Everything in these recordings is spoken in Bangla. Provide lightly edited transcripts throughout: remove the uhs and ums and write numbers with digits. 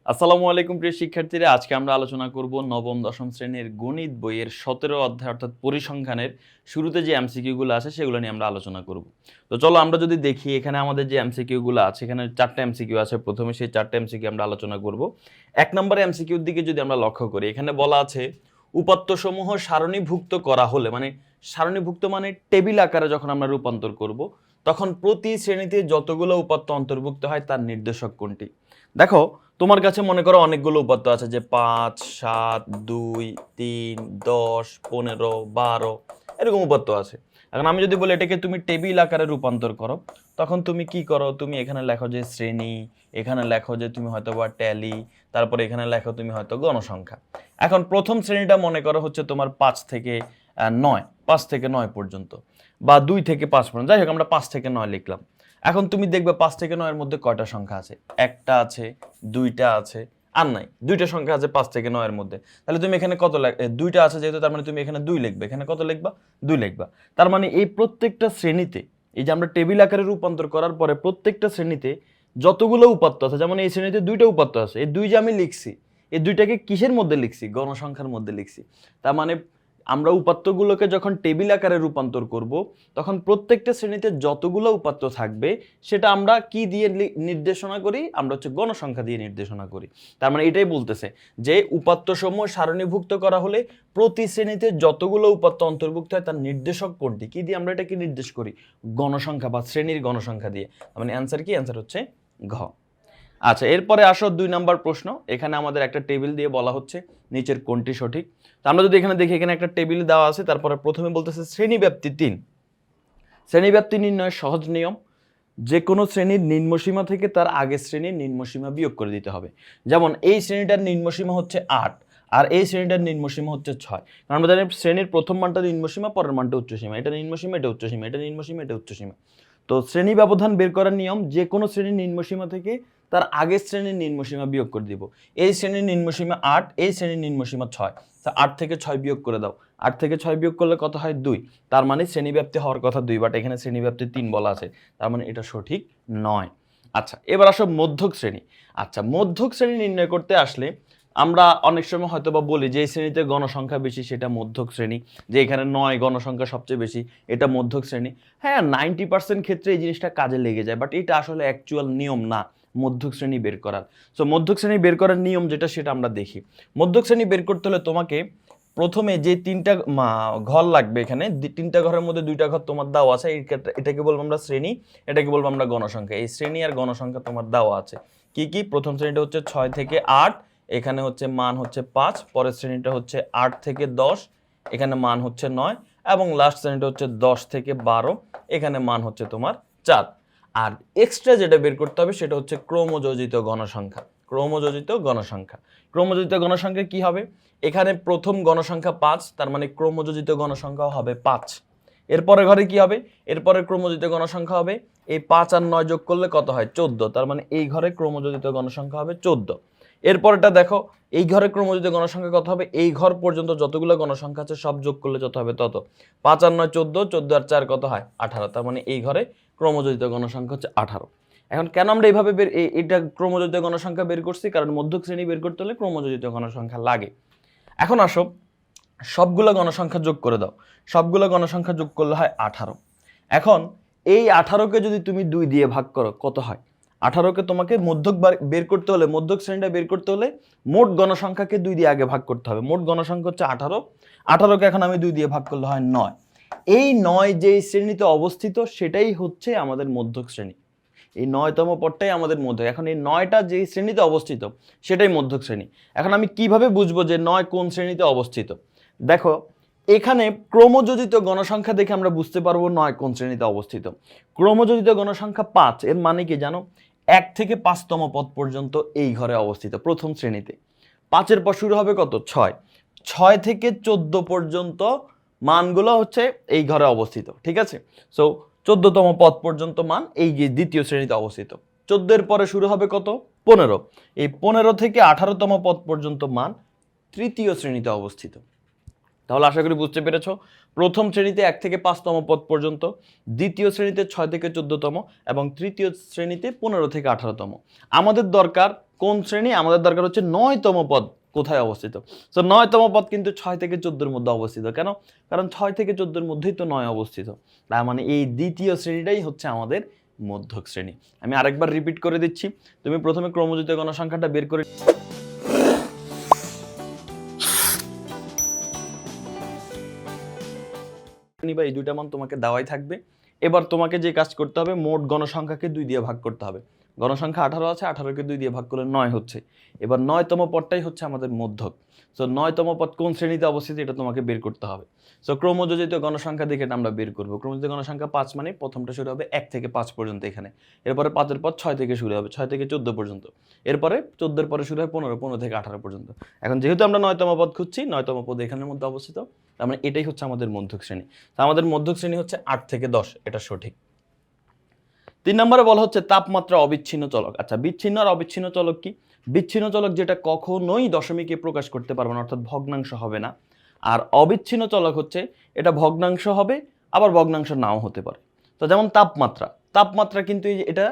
আসসালামু আলাইকুম প্রিয় শিক্ষার্থীরা, আজকে আমরা আলোচনা করব নবম দশম শ্রেণীর গণিত বইয়ের 17 অধ্যায় অর্থাৎ পরিসংখ্যানের শুরুতে যে এমসিকিউ গুলো আছে সেগুলো নিয়ে আমরা আলোচনা করব। তো চলো আমরা যদি দেখি এখানে আমাদের যে এমসিকিউ গুলো আছে, এখানে 4টা এমসিকিউ আছে। প্রথমে সেই 4টা এমসিকিউ আমরা আলোচনা করব। 1 নম্বর এমসিকিউর দিকে যদি আমরা লক্ষ্য করি, এখানে বলা আছে উপাত্তসমূহ সারণীভুক্ত করা হলে, মানে সারণীভুক্ত মানে টেবিল আকারে যখন আমরা রূপান্তর করব, তখন প্রতি শ্রেণীতে যতগুলো উপাত্ত অন্তর্ভুক্ত হয় তার নির্দেশক কোনটি। দেখো, তোমার কাছে মনে করো অনেকগুলো উপাত্ত আছে, যে 5, 7, 2, 3, 10, 15, 12 এরকম উপাত্ত আছে। এখন আমি যদি বলি এটাকে তুমি টেবিল আকারে রূপান্তর করো, তখন তুমি কি করো? তুমি এখানে লেখো যে শ্রেণী, এখানে লেখো যে তুমি হয়তো বা ট্যালি, তারপরে এখানে লেখো তুমি হয়তো গণসংখ্যা। এখন প্রথম শ্রেণীটা মনে করো হচ্ছে তোমার 5 থেকে 9, 5 থেকে 9 পর্যন্ত, বা 2 থেকে 5 পর্যন্ত, যাই হোক আমরা 5 থেকে 9 লিখলাম। এখন তুমি দেখবে 5 থেকে 9 এর মধ্যে কয়টা সংখ্যা আছে? একটা আছে, দুইটা আছে, আর নাই। দুইটা সংখ্যা আছে 5 থেকে 9 এর মধ্যে। তাহলে তুমি এখানে কত দুইটা আছে যেহেতু, তার মানে তুমি এখানে 2 লিখবে। এখানে কত লিখবা? 2 লিখবা। তার মানে এই প্রত্যেকটা শ্রেণীতে, এই যে আমরা টেবিল আকারে রূপান্তর করার পরে প্রত্যেকটা শ্রেণীতে যতগুলো উপাত্ত আছে, যেমন এই শ্রেণীতে 2টা উপাত্ত আছে, এই 2 যে আমি লিখছি, এই 2টাকে কিসের মধ্যে লিখছি? গণসংখ্যার মধ্যে লিখছি। তার মানে আমরা উপাত্তগুলোকে যখন টেবিল আকারে রূপান্তর করব, তখন প্রত্যেকটা শ্রেণীতে যতগুলো উপাত্ত থাকবে সেটা আমরা কি দিয়ে নির্দেশনা করি? আমরা হচ্ছে গণসংখ্যা দিয়ে নির্দেশনা করি। তার মানে এটাই বলতেছে যে উপাত্তসমূহ সারণীভুক্ত করা হলে প্রতি শ্রেণীতে যতগুলো উপাত্ত অন্তর্ভুক্ত হয় তার নির্দেশক কোনটি? কি দিয়ে আমরা এটাকে নির্দেশ করি? গণসংখ্যা বা শ্রেণীর গণসংখ্যা দিয়ে। মানে অ্যান্সার কি? অ্যান্সার হচ্ছে ঘ। আচ্ছা, এরপরে আসো 2 নাম্বার প্রশ্ন। এখানে আমাদের একটা টেবিল দিয়ে বলা হচ্ছে নিচের কোনটি সঠিক। তো আমরা যদি এখানে দেখি, এখানে একটা টেবিল দেওয়া আছে, তারপরে প্রথমে বলতেছে শ্রেণীব্যাপ্তি 3। শ্রেণীব্যাপ্তি নির্ণয়ের সহজ নিয়ম: যে কোনো শ্রেণীর নিম্নসীমা থেকে তার আগের শ্রেণীর নিম্নসীমা বিয়োগ করে দিতে হবে। যেমন এই শ্রেণীটার নিম্নসীমা হচ্ছে 8, আর এই শ্রেণীটার নিম্নসীমা হচ্ছে 6। কারণ আমরা জানি শ্রেণীর প্রথম মানটা নিম্নসীমা, পরের মানটা উচ্চসীমা। এটা নিম্নসীমা, এটা উচ্চসীমা, এটা নিম্নসীমা, এটা উচ্চসীমা। তো শ্রেণী ব্যবধান বের করার নিয়ম: যে কোনো শ্রেণীর নিম্নসীমা থেকে তার আগের শ্রেণীর নিম্নসীমা বিয়োগ করে দিব। এই শ্রেণীর নিম্নসীমা 8, এই শ্রেণীর নিম্নসীমা 6। তা 8 থেকে 6 বিয়োগ করে দাও। 8 থেকে 6 বিয়োগ করলে কত হয়? 2। তার মানে শ্রেণীব্যাপ্তি হওয়ার কথা 2, বাট এখানে শ্রেণীব্যাপ্তি 3 বলা আছে, তার মানে এটা সঠিক নয়। আচ্ছা, এবার আসো মধ্যক শ্রেণী। আচ্ছা, মধ্যক শ্রেণী নির্ণয় করতে আসলে আমরা অনেক সময় হয়তো বা বলি যে এই শ্রেণীতে গণসংখ্যা বেশি, সেটা মধ্যক শ্রেণী। যে এখানে 9 গণসংখ্যা সবচেয়ে বেশি, এটা মধ্যক শ্রেণী। হ্যাঁ, 90% ক্ষেত্রে এই জিনিসটা কাজে লেগে যায়, বাট এটা আসলে অ্যাকচুয়াল নিয়ম না মধ্যক শ্রেণী বের করার। সো মধ্যক শ্রেণী বের করার নিয়ম যেটা, সেটা আমরা দেখি। মধ্যক শ্রেণী বের করতে হলে তোমাকে প্রথমে যে 3টা ঘর লাগবে, এখানে 3টা ঘরের মধ্যে 2টা ঘর তোমার দেওয়া আছে। এটাকে বলবো আমরা শ্রেণী, এটাকে বলবো আমরা গণসংখ্যা। এই শ্রেণী আর গণসংখ্যা তোমার দেওয়া আছে। কি কি? প্রথম শ্রেণীটা হচ্ছে 6 থেকে 8, এখানে হচ্ছে মান হচ্ছে 5। পরের শ্রেণীটা হচ্ছে 8 থেকে 10, এখানে মান হচ্ছে 9। এবং লাস্ট শ্রেণীটা হচ্ছে 10 থেকে 12, এখানে মান হচ্ছে তোমার 4। আর এক্সট্রা যেটা বের করতে হবে সেটা হচ্ছে ক্রমযোজিত গণসংখ্যা। ক্রমযোজিত গণসংখ্যা, ক্রমযোজিত গণসংখ্যা কি হবে? এখানে প্রথম গণসংখ্যা 5, তার মানে ক্রমযোজিত গণসংখ্যা হবে 5। এরপরে ঘরে কি হবে? এরপরে ক্রমযোজিত গণসংখ্যা হবে এই 5 আর 9 যোগ করলে কত হয়? 14। তার মানে এই ঘরে ক্রমযোজিত গণসংখ্যা হবে 14। এরপরটা দেখো, এই ঘরে ক্রমযোজিত গণসংখ্যা কত হবে? এই ঘর পর্যন্ত যতগুলো গণসংখ্যা আছে সব যোগ করলে যত হবে তত। 5 আর 9 14, 14 আর 4 কত হয়? 18। তার মানে এই ঘরে ক্রমযোজিত গণসংখ্যা হচ্ছে 18। এখন কেন আমরা এইভাবে এটা ক্রমযোজিত গণসংখ্যা বের করছি? কারণ মধ্যক শ্রেণী বের করতে হলে ক্রমযোজিত গণসংখ্যা লাগে। এখন আসো সবগুলো গণসংখ্যা যোগ করে দাও। সবগুলো গণসংখ্যা যোগ করলে হয় 18। এখন এই 18কে যদি তুমি 2 দিয়ে ভাগ করো, কত হয়? 18কে তোমাকে মধ্যক বের করতে হলে, মধ্যক শ্রেণীটা বের করতে হলে মোট গণসংখ্যাকে 2 দিয়ে আগে ভাগ করতে হবে। মোট গণসংখ্যা হচ্ছে 18। 18কে এখন আমি 2 দিয়ে ভাগ করলে হয় 9। এই 9 যেই শ্রেণীতে অবস্থিত সেটাই হচ্ছে আমাদের মধ্যক শ্রেণী। এই 9তম পদটাই আমাদের মধ্যক। এখন এই 9টা যেই শ্রেণীতে অবস্থিত সেটাই মধ্যক শ্রেণী। এখন আমি কিভাবে বুঝবো যে 9 কোন শ্রেণীতে অবস্থিত? দেখো, এখানে ক্রমযোজিত গণসংখ্যা দেখে আমরা বুঝতে পারবো 9 কোন শ্রেণীতে অবস্থিত। ক্রমযোজিত গণসংখ্যা 5, এর মানে কি জানো? 1 থেকে 5তম পদ পর্যন্ত এই ঘরে অবস্থিত, প্রথম শ্রেণীতে। 5-এর পর শুরু হবে কত? 6। 6 থেকে 14 পর্যন্ত মানগুলো হচ্ছে এই ঘরে অবস্থিত, ঠিক আছে? সো 14তম পদ পর্যন্ত মান এই যে দ্বিতীয় শ্রেণীতে অবস্থিত। 14-এর পরে শুরু হবে কত? 15। এই 15 থেকে 18তম পদ পর্যন্ত মান তৃতীয় শ্রেণীতে অবস্থিত। তাহলে আশা করি বুঝতে পেরেছো। প্রথম শ্রেণীতে 1 থেকে 5তম পদ পর্যন্ত, দ্বিতীয় শ্রেণীতে 6 থেকে 14তম, এবং তৃতীয় শ্রেণীতে 15 থেকে 18তম। আমাদের দরকার কোন শ্রেণী, আমাদের দরকার হচ্ছে 9তম পদ কোথায় অবস্থিত। সো 9তম পদ কিন্তু 6 থেকে 14-এর মধ্যে অবস্থিত। কেন? কারণ 6 থেকে 14-এর মধ্যেই তো 9 অবস্থিত। তার মানে এই দ্বিতীয় শ্রেণীটাই হচ্ছে আমাদের মধ্যক শ্রেণী। আমি আরেকবার রিপিট করে দিচ্ছি, তুমি প্রথমে ক্রমযুক্ত গণসংখ্যাটা বের করে নিবা, এই দুইটা মান তোমাকে দেওয়াই থাকবে। এবার তোমাকে যে কাজ করতে হবে, মোট গণসংখ্যাকে 2 দিয়ে ভাগ করতে হবে। গণসংখ্যা 18 আছে, 18কে 2 দিয়ে ভাগ করলে 9 হচ্ছে। এবার 9তম পদটাই হচ্ছে আমাদের মধ্যক। সো 9তম পদ কোন শ্রেণীতে অবস্থিত এটা তোমাকে বের করতে হবে। সো ক্রমযোজিত গণসংখ্যা দেখে এটা আমরা বের করব। ক্রমযোজিত গণসংখ্যা 5 মানে প্রথমটা শুরু হবে 1 থেকে 5 পর্যন্ত এখানে। এরপরে 5-এর পর 6 থেকে শুরু হবে, 6 থেকে 14 পর্যন্ত। এরপরে 14-এর পরে শুরু হয় 15, 15 থেকে 18 পর্যন্ত। এখন যেহেতু আমরা 9তম পদ খুঁজছি, 9তম পদ এখানের মধ্যে অবস্থিত, তার মানে এটাই হচ্ছে আমাদের মধ্যক শ্রেণী। তা আমাদের মধ্যক শ্রেণী হচ্ছে 8 থেকে 10, এটা সঠিক। 3 নম্বরে বলা হচ্ছে তাপমাত্রা অবিচ্ছিন্ন চলক। আচ্ছা, বিচ্ছিন্ন আর অবিচ্ছিন্ন চলক কি? বিচ্ছিন্ন চলক যেটা কখনোই দশমিকে প্রকাশ করতে পারবে না, অর্থাৎ ভগ্নাংশ হবে না। আর অবিচ্ছিন্ন চলক হচ্ছে এটা ভগ্নাংশ হবে, আবার ভগ্নাংশ নাও হতে পারে। তো যেমন তাপমাত্রা, তাপমাত্রা কিন্তু এটা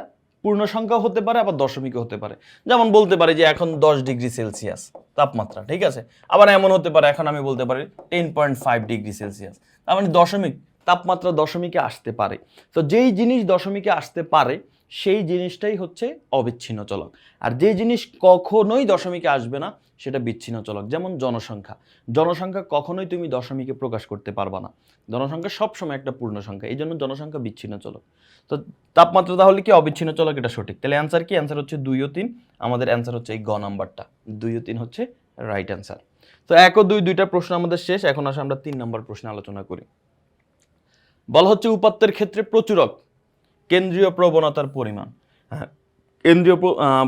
পূর্ণ সংখ্যাও হতে পারে, আবার দশমিকও হতে পারে। যেমন বলতে পারি যে এখন 10 ডিগ্রি সেলসিয়াস তাপমাত্রা, ঠিক আছে। আবার এমন হতে পারে এখন আমি বলতে পারি 10.5 ডিগ্রি সেলসিয়াস, তার মানে দশমিক, তাপমাত্রা দশমিকে আসতে পারে। তো যেই জিনিস দশমিকে আসতে পারে সেই জিনিসটাই হচ্ছে অবিচ্ছিন্ন চলক। আর যে জিনিস কখনোই দশমিকে আসবে না সেটা বিচ্ছিন্ন চলক। যেমন জনসংখ্যা, জনসংখ্যা কখনোই তুমি দশমিকে প্রকাশ করতে পারবা না। জনসংখ্যা সবসময় একটা পূর্ণ সংখ্যা, এই জন্য জনসংখ্যা বিচ্ছিন্ন চলক। তো তাপমাত্রা তাহলে কি অবিচ্ছিন্ন চলক, এটা সঠিক। তাহলে অ্যান্সার কি? অ্যান্সার হচ্ছে 2 ও 3। আমাদের অ্যান্সার হচ্ছে এই গ নাম্বারটা, 2 ও 3 হচ্ছে রাইট অ্যান্সার। তো 1 ও 2 দুইটা প্রশ্ন আমাদের শেষ। এখন আসে আমরা 3 নম্বর প্রশ্নে আলোচনা করি। বলা হচ্ছে উপাত্তের ক্ষেত্রে প্রচুরক কেন্দ্রীয় প্রবণতার পরিমাণ। হ্যাঁ, কেন্দ্রীয়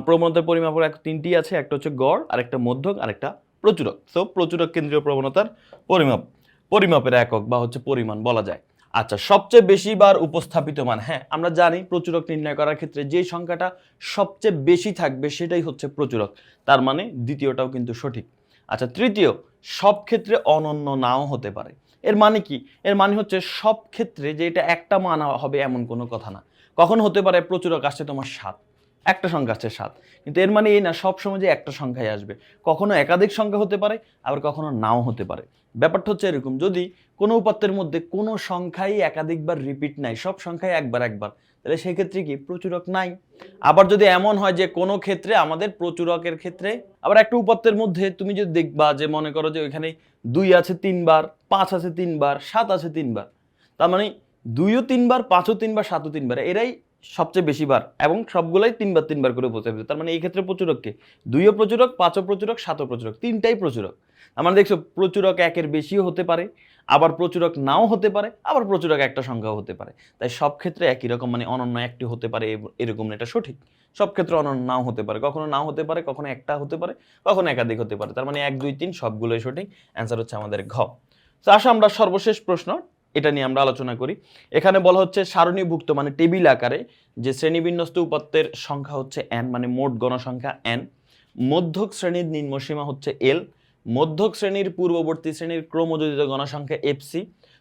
প্রবণতার পরিমাপ তিনটি আছে, একটা হচ্ছে গড়, আরেকটা মধ্যক, আরেকটা প্রচুরক। সো প্রচুরক কেন্দ্রীয় প্রবণতার পরিমাপ, পরিমাপের একক বা হচ্ছে পরিমাণ বলা যায়। আচ্ছা, সবচেয়ে বেশি বার উপস্থাপিত মান। হ্যাঁ, আমরা জানি প্রচুরক নির্ণয় করার ক্ষেত্রে যে সংখ্যাটা সবচেয়ে বেশি থাকবে সেটাই হচ্ছে প্রচুরক, তার মানে দ্বিতীয়টাও কিন্তু সঠিক। আচ্ছা, তৃতীয়, সব ক্ষেত্রে অনন্য নাও হতে পারে। এর মানে কি? এর মানে হচ্ছে সব ক্ষেত্রে যে এটা একটা মান হবে এমন কোনো কথা না। কখন হতে পারে প্রচুরক আসছে তোমার 7, একটা সংখ্যা আসছে 7, কিন্তু এর মানে এই না সব সময় যে একটা সংখ্যায় আসবে। কখনো একাধিক সংখ্যা হতে পারে, আবার কখনো নাও হতে পারে। ব্যাপারটা হচ্ছে এরকম, যদি কোনো উপাত্তের মধ্যে কোনো সংখ্যাই একাধিকবার রিপিট নাই, সব সংখ্যায় একবার একবার, তাহলে সেই ক্ষেত্রে কি প্রচুরক নাই। আবার যদি এমন হয় যে কোনো ক্ষেত্রে আমাদের প্রচুরকের ক্ষেত্রে, আবার একটা উপাত্তের মধ্যে তুমি যদি দেখবা যে মনে করো যে ওইখানে 2 আছে 3 বার, 5 আছে 3 বার, 7 আছে 3 বার, তার মানে 2ও 3 বার, 5ও 3 বার, 7ও 3 বার, এরাই সবচেয়ে বেশি বার, এবং সবগুলাই 3 বার 3 বার করে উপস্থাপিত। তার মানে এই ক্ষেত্রে প্রচুরককে 2ও প্রচুরক, 5ও প্রচুরক, 7ও প্রচুরক, তিনটাই প্রচুরক। আমরা দেখছো প্রচুরক একের বেশিও হতে পারে, আবার প্রচুরক নাও হতে পারে, আবার প্রচুরক একটা সংখ্যাও হতে পারে। তাই সব ক্ষেত্রে একই রকম, মানে অনন্য একটি হতে পারে এরকম এটা সঠিক। সব ক্ষেত্রে অনন্য নাও হতে পারে, কখনো নাও হতে পারে, কখনো একটা হতে পারে, কখনো একাধিক হতে পারে। তার মানে 1, 2, 3 সবগুলোই সঠিক। অ্যান্সার হচ্ছে আমাদের ঘ। তো আসো আমরা সর্বশেষ প্রশ্ন এটা নিয়ে আমরা আলোচনা করি। এখানে বলা হচ্ছে সারণীভুক্ত মানে টেবিল আকারে যে শ্রেণীবিন্যস্ত উপাত্তের সংখ্যা হচ্ছে n, মানে মোট গণসংখ্যা n, মধ্যক শ্রেণীর নিম্নসীমা হচ্ছে l, মধ্যক শ্রেণীর পূর্ববর্তী শ্রেণীর ক্রমযোজিত গণসংখ্যা fc,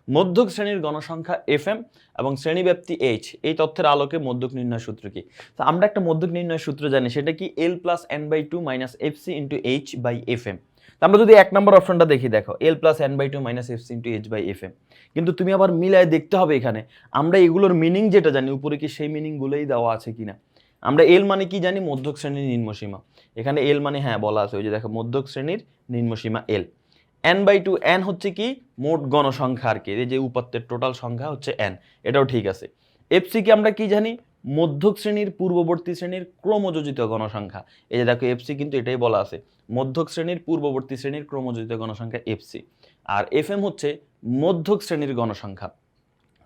মধ্যক শ্রেণীর গণসংখ্যা fm এবং শ্রেণীব্যাপ্তি h। এই তথ্যের আলোকে মধ্যক নির্ণয় সূত্র কি? তো আমরা একটা মধ্যক নির্ণয় সূত্র জানি, সেটা কি l + n/2 - fc × h/fm। আমরা যদি 1 নম্বর অপশনটা দেখি, দেখো l + n/2 - fc × h/fm, কিন্তু তুমি আবার মিলায় দেখতে হবে এখানে আমরা এগুলোর মিনিং যেটা জানি উপরে কি সেই মিনিংগুলোই দেওয়া আছে কিনা। আমরা এল মানে কি জানি? মধ্যক শ্রেণীর নিম্নসীমা। এখানে এল মানে হ্যাঁ বলা আছে, ওই যে দেখো মধ্যক শ্রেণীর নিম্নসীমা এল। n/2, n হচ্ছে কি মোট গণসংখ্যা আর কি, এই যে উপাত্তের টোটাল সংখ্যা হচ্ছে n, এটাও ঠিক আছে। এফসি কি আমরা কি জানি? মধ্যক শ্রেণীর পূর্ববর্তী শ্রেণীর ক্রমযোজিত গণসংখ্যা। এই যে দেখো এফসি কিন্তু এটাই বলা আছে, মধ্যক শ্রেণীর পূর্ববর্তী শ্রেণীর ক্রমযোজিত গণসংখ্যা এফসি। আর এফএম হচ্ছে মধ্যক শ্রেণীর গণসংখ্যা।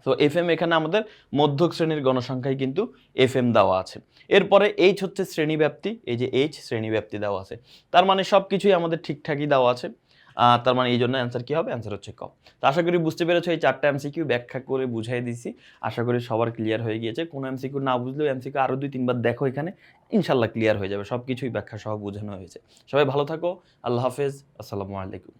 তো এফএম এখানে আমাদের মধ্যক শ্রেণীর গণসংখ্যায় কিন্তু এফএম দেওয়া আছে। এরপরে এইচ হচ্ছে শ্রেণীব্যাপ্তি, এই যে এইচ শ্রেণীব্যাপ্তি দেওয়া আছে। তার মানে সব কিছুই আমাদের ঠিকঠাকই দেওয়া আছে। তার মানে এই জন্য অ্যান্সার কি হবে? অ্যান্সার হচ্ছে ক। তো আশা করি বুঝতে পেরেছো, এই 4টা এমসিকিউ ব্যাখ্যা করে বুঝাই দিছি। আশা করি সবার ক্লিয়ার হয়ে গিয়েছে। কোনো এমসিকিউ না বুঝলেও এমসিকিউ আরও 2-3 বার দেখো, এখানে ইনশাল্লাহ ক্লিয়ার হয়ে যাবে। সব কিছুই ব্যাখ্যা সহ বোঝানো হয়েছে। সবাই ভালো থাকো, আল্লাহ হাফেজ, আসসালামু আলাইকুম।